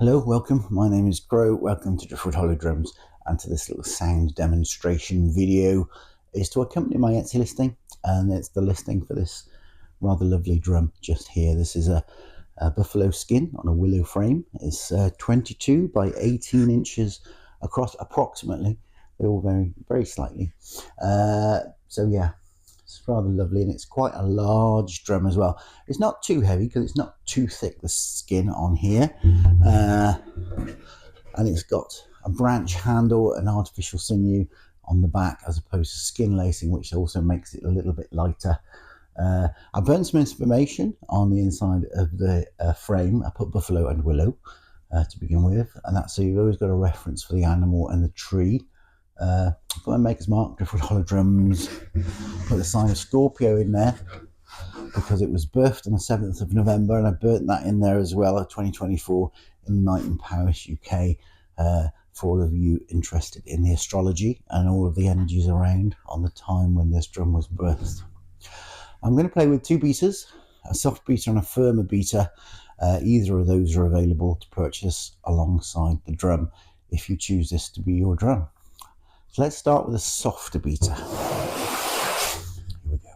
Hello, welcome. My name is Crow. Welcome to Driftwood Hollow Drums and to this little sound demonstration video. Is to accompany my Etsy listing, and it's the listing for this rather lovely drum just here. This is a buffalo skin on a willow frame. It's 22 by 18 inches across approximately. They all vary very slightly. So yeah, it's rather lovely, and it's quite a large drum as well. It's not too heavy because it's not too thick, the skin on here. And it's got a branch handle and artificial sinew on the back as opposed to skin lacing, which also makes it a little bit lighter. I put some information on the inside of the frame. I put buffalo and willow to begin with, and that's so you've always got a reference for the animal and the tree. I've got a maker's mark, Driftwood Hollow Drums. Put the sign of Scorpio in there because it was birthed on the 7th of November, and I burnt that in there as well, 2024, in Night in Paris, UK, for all of you interested in the astrology and all of the energies around on the time when this drum was birthed. I'm going to play with two beaters, a soft beater and a firmer beater. Either of those are available to purchase alongside the drum if you choose this to be your drum. So let's start with a softer beater. Here we go.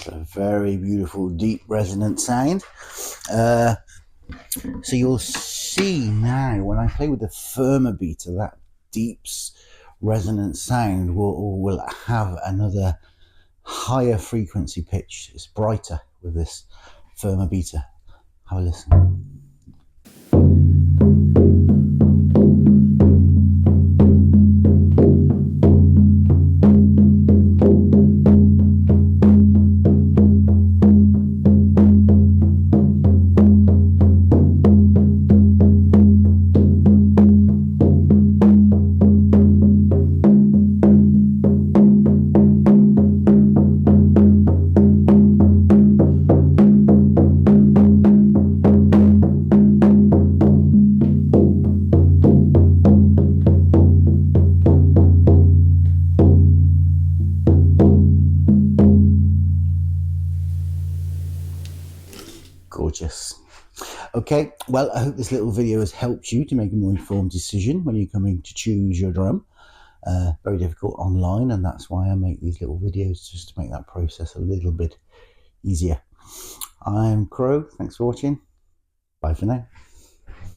A very beautiful deep resonant sound. So you'll see now when I play with the firmer beater, that deep resonant sound will have another higher frequency pitch. It's brighter with this firmer beater. Have a listen. Gorgeous. Okay, well, I hope this little video has helped you to make a more informed decision when you're coming to choose your drum. Very difficult online, and that's why I make these little videos, just to make that process a little bit easier. I'm Crow. Thanks for watching. Bye for now.